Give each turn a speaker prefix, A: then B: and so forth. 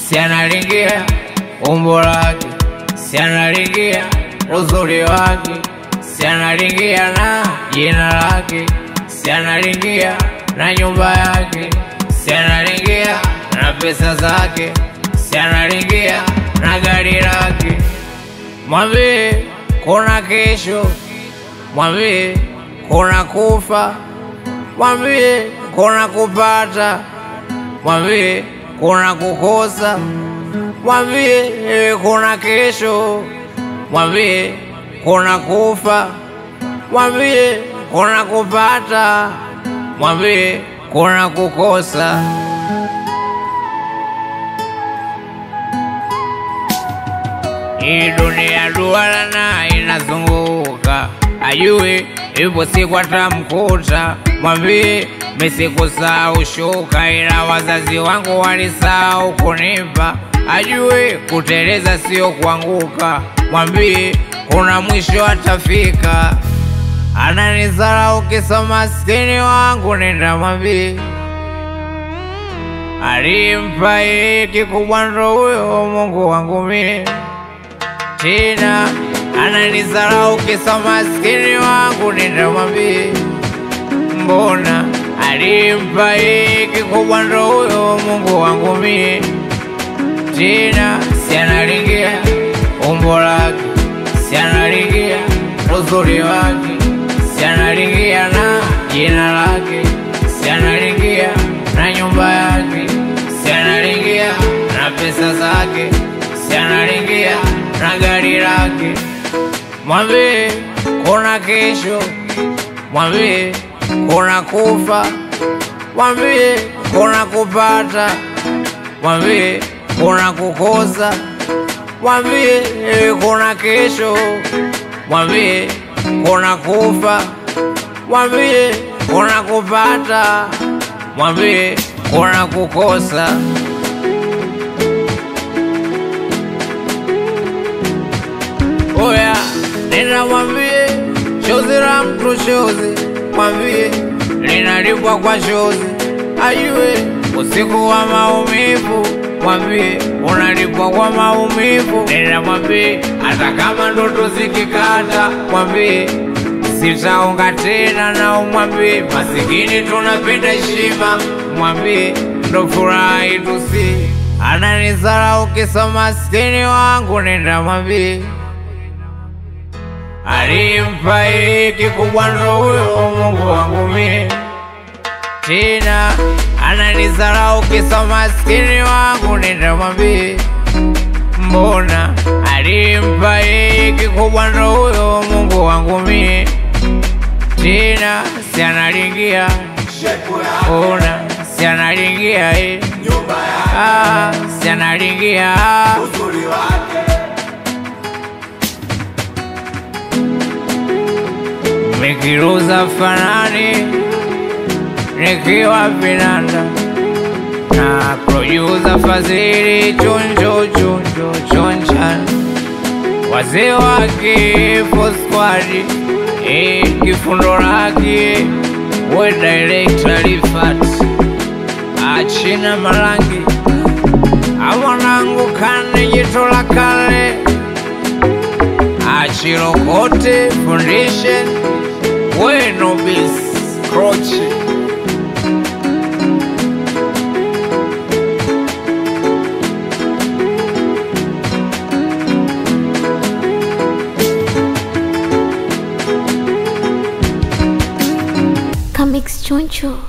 A: si analingia umbo lake, si analingia uzuri wake, si analingia na jina lake, si analingia na nyumba yake, si analingia na pesa zake, si analingia na gari lake. Mwambie kuna kesho, mwambie kuna kufa, mwambie kuna kupata, mwambie kuna kukosa, mwambie kuna kesho, mwambie kuna kufa, mwambie kuna kupata, mwambie kuna kukosa. Hii dunia duara na inazunguka, ajue ipo siku atamkuta. Mwambie mesikusahau shuka, ila wazazi wangu walisahau kunipa. Ajue kuteleza sio kuanguka, mwambie kuna mwisho atafika. Ananizarau kisa maskini wangu, nenda mwambie alimpa hiki kubwa ndo huyo Mungu wangu mimi. Tena ananizarau kisa maskini wangu, nenda mwambie mbona alimpa hiki kubwa ndo huyo Mungu wangu mimi. Tena si analingia umbo lake, si analingia uzuri wake, si analingia na jina lake, si analingia na nyumba yake, si analingia na pesa zake, si analingia na gari lake. Mwambie kuna kesho, mwambie kuna kufa, mwambie kuna kupata, mwambie kuna kukosa, mwambie kuna kesho, mwambie kuna kufa, mwambie kuna kupata, mwambie kuna kukosa. Oya, nenda mwambie shozi la mtu shozi, mwambie linalipwa kwa shozi. Ajue usiku wa maumivu, mwambie unalipwa kwa maumivu. Nenda mwambie hata kama ndoto zikikata, mwambie sitaonga tena. Na umwambie masikini tunapenda heshima, mwambie ndo furaha yetu si. Ananizarau kisa maskini wangu, nenda mwambie alimpa hiki kubwa ndo huyo Mungu wangu mimi. Tena ananizarau kisa maskini wangu, nenda mwambie mbona alimpa hiki kubwa ndo huyo Mungu wangu mimi. Tena si analingia ona, si analingia si analingia uzuri wake. Nikiruza fanani nikiwa vinanda, na producer Fazili chonjo chonjo chonchan, wazee wake Fosquad kifundo lake, we director Rifat achina marangi, amwanangu kane jito la kale, achirokote foundation, we nobis croce.
B: Comics Choncho.